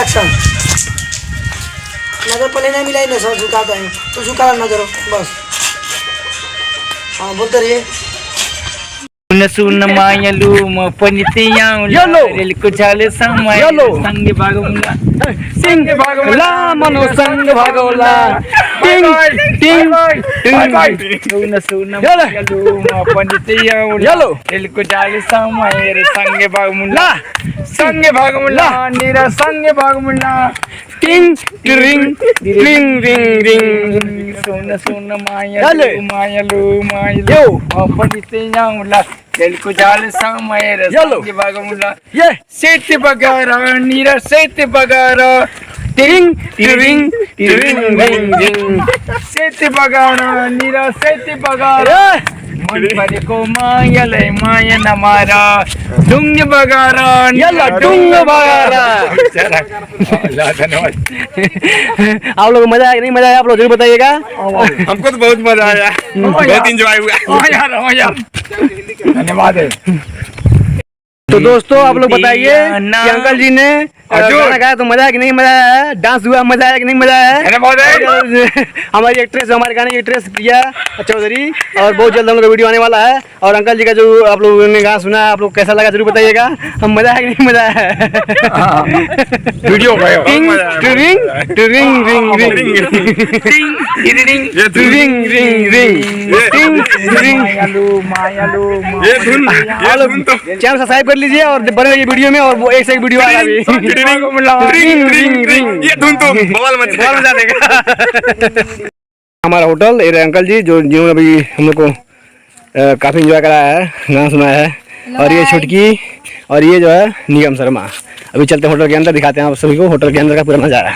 Action. नजर पहले नहीं मिलाई ना सर, झुकाता है तो झुका नजर बस। हाँ बोलते रहिए। सुन मायलू पंडितिया रेल को चाले समय संग भागोला संग भागोला मनो संग भागोला टिंग टिंग सुन मायलू पंडितिया रेल को चाले समय संग भागोला नीरा संग भागोला टिंग रिंग रिंग रिंग रिंग सुन मायलू पंडितिया दिल को जाल समय संग भागोला ये सेठ बगारा नीरा सेठ बगारा टिंग टिरिंग टिरिंग रिंग रिंग सेठ बगारा नीरा सेठ बगारा मन पर को मायले मायन हमारा डुंग बगारा यला डुंग बगारा। धन्यवाद। आप लोग को मजा आया कि नहीं मजा आया आप लोग जरूर बताइएगा। हमको तो बहुत मजा आया, बहुत एंजॉय हुआ यार। धन्यवाद। तो दोस्तों आप लोग बताइए कि अंकल जी ने गाना गाया तो मजा आया कि नहीं मजा आया, डांस हुआ मजा आया कि नहीं मजा आया। हमारी एक्ट्रेस हमारे गाने की एक्ट्रेस प्रिया चौधरी, और बहुत जल्द हम लोग वीडियो आने वाला है। और अंकल जी का जो आप लोगों ने गाना सुना आप लोग कैसा लगा जरूर बताइएगा। हम मजा आया कि नहीं मजा आया। Video ring ring ring ring ring ring channel subscribe कर लीजिए और बने रहिए वीडियो में, और वो एक से एक वीडियो आ रहा है। हमारा होटल ये अंकल जी जो जिन्होंने अभी हम लोग को काफ़ी इंजॉय कराया है, गाना सुनाया है। और ये छुटकी और ये जो है निगम शर्मा। अभी चलते हैं होटल के अंदर, दिखाते हैं आप सभी को होटल के अंदर का पूरा नज़ारा।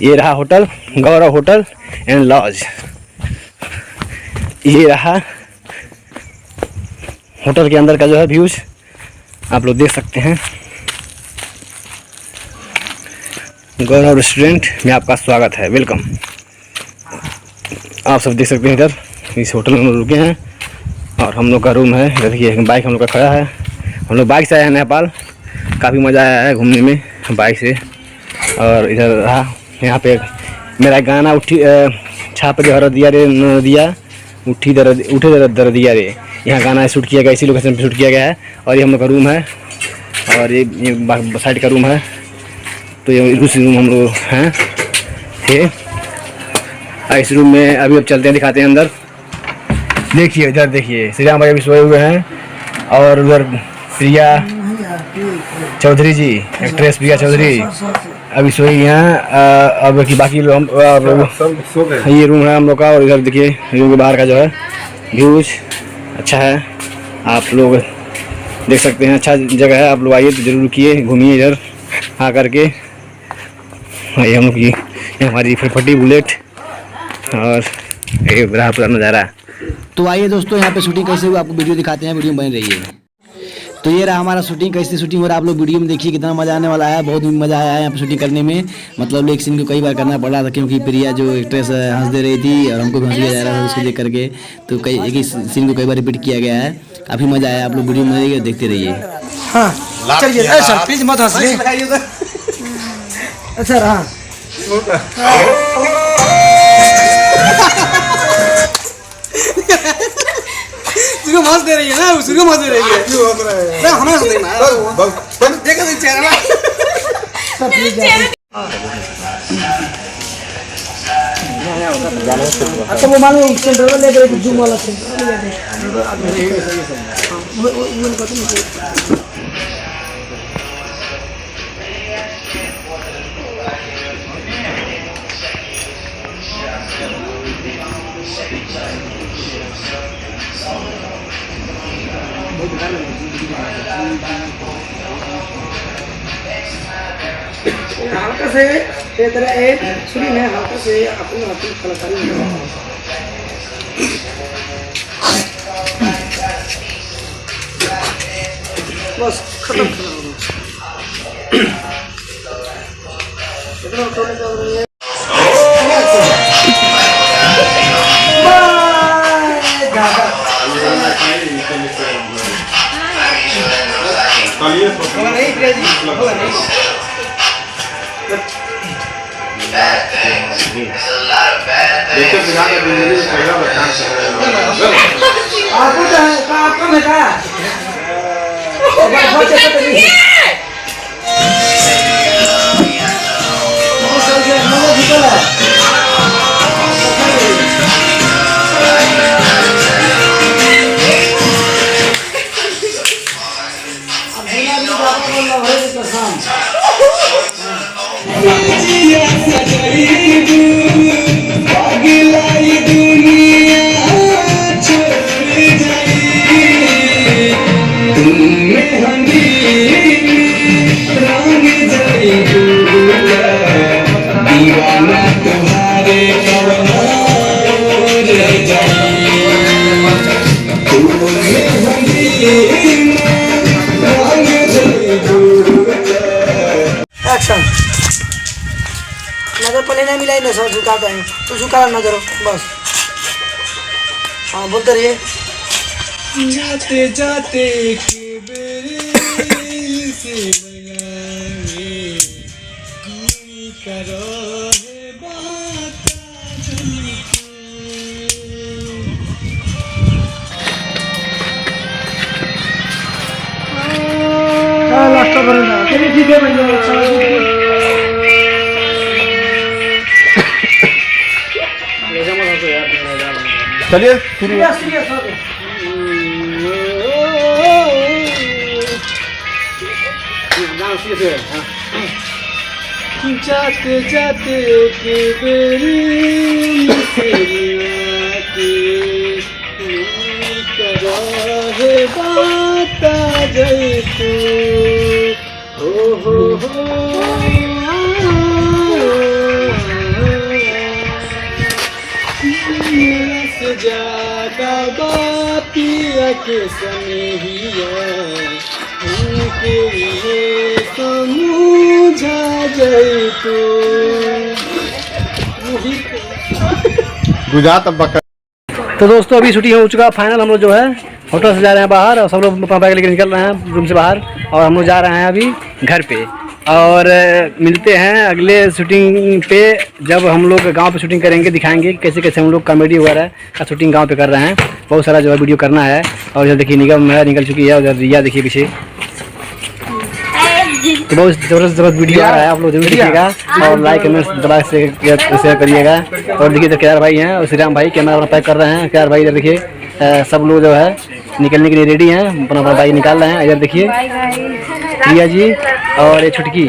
ये रहा hotel Gaurav hotel and lodge. ये रहा होटल के अंदर का जो है व्यूज आप लोग देख सकते हैं। गौरव रेस्टोरेंट में आपका स्वागत है, वेलकम। आप सब देख सकते हैं इधर इस होटल में हम लोग रुके हैं और हम लोग का रूम है। इधर देखिए बाइक हम लोग का खड़ा है। हम लोग बाइक से आए हैं नेपाल, काफ़ी मज़ा आया है घूमने में बाइक से। और इधर रहा यहाँ पे मेरा गाना उठी छाप दे हर दिया रे न दिया उठी उठे दर दिया रे, यहाँ गाना शूट किया गया, इसी लोकेशन पे शूट किया गया है। और ये हम लोग का रूम है और ये साइड का रूम है। तो ये दूसरी रूम हम लोग हैं थे। इस रूम में अभी अब चलते हैं, दिखाते हैं अंदर। देखिए इधर देखिए श्री राम भाई अभी सोए हुए हैं और उधर प्रिया चौधरी जी एक्ट्रेस प्रिया चौधरी अभी सोई हैं। अब की बाकी लोग ये रूम है हम लोग का। और इधर देखिए रूम के बाहर का जो है व्यूज अच्छा है, आप लोग देख सकते हैं। अच्छा जगह है, आप लोग आइए तो जरूर किए घूमिए इधर आ करके। ये हम लोग की हमारी फटी बुलेट और ये रहा पूरा नज़ारा। तो आइए दोस्तों यहाँ पे शूटिंग कैसे हुई आपको वीडियो दिखाते हैं, वीडियो में बने रहिए। तो ये रहा हमारा शूटिंग, कैसे शूटिंग हो रहा है आप लोग वीडियो में देखिए। कितना मज़ा आने वाला है, बहुत मज़ा आया है यहाँ पे शूटिंग करने में। मतलब एक सीन को कई बार करना पड़ा था क्योंकि प्रिया जो एक्ट्रेस हंस दे रही थी और हमको भी हंस दिया जा रहा था उसको देख करके। तो कई एक ही सीन को कई बार रिपीट किया गया है, काफ़ी मज़ा आया। आप लोग वीडियो में देखिए, देखते रहिए। हाँ चलिए सर प्लीज मत हंसिए सर। हाँ उसको मस्त दे रही है ना, उसको मस्त दे रही है। क्यों हंस रहे हैं? हमें हंस देना देखो तो चेहरा अच्छा वो मानो सेंटर में लेकर जूम वाला हल्का से ये तरह एक सुनी है, हल्का से अपनी अपनी कलाकारी बस खत्म नहीं आपको क्या है? आपको में क्या है? एक्शन। नजर पहले नहीं मिलाई ना सर झुकाता है तो झुका नजर बस। हाँ बोलते रहिए। जाते जाते ठीक है चलिए जाते जाते के बेरी है बात जय तू हो से ज्यादा बातिया के सनहिया उनके लिए समझा जय तू गुजरात अब बकर। तो दोस्तों अभी शूटिंग हो चुका फाइनल। हम लोग जो है होटल से जा रहे हैं बाहर और सब लोग अपना बैग लेकर निकल रहे हैं रूम से बाहर और हम लोग जा रहे हैं अभी घर पे। और मिलते हैं अगले शूटिंग पे जब हम लोग गांव पे शूटिंग करेंगे, दिखाएंगे कैसे कैसे हम लोग कॉमेडी वगैरह का शूटिंग गांव पे कर रहे हैं। बहुत सारा जो है वीडियो करना है। और इधर देखिए निगम है निकल चुकी है, उधर रिया देखिए पीछे। तो बहुत ज़बरदस्त वीडियो आ रहा है, आप लोग जरूर देखिएगा और लाइक कमेंट दबा से शेयर करिएगा। और देखिए तो केदार भाई हैं और श्रीराम भाई कैमरा अपना पैक कर रहे हैं। केदार भाई इधर देखिए सब लोग जो है निकलने के लिए रेडी हैं, अपना अपना बाइक निकाल रहे हैं। इधर देखिए रिया जी और ये छुटकी।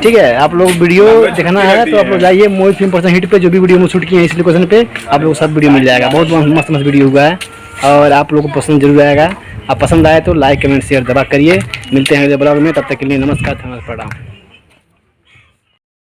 ठीक है, आप लोग वीडियो देखना है तो आप लोग जाइए मोहित फिल्म पर्सन हिट पे, जो भी वीडियो में शूट किए हैं इस लोकेशन पे आप लोग सब वीडियो मिल जाएगा। बहुत मस्त मस्त वीडियो हुआ है और आप लोगों को पसंद जरूर आएगा। आप पसंद आए तो लाइक कमेंट शेयर दबा करिए। मिलते हैं अगले ब्लॉग में, तब तक के लिए नमस्कार, प्रणाम।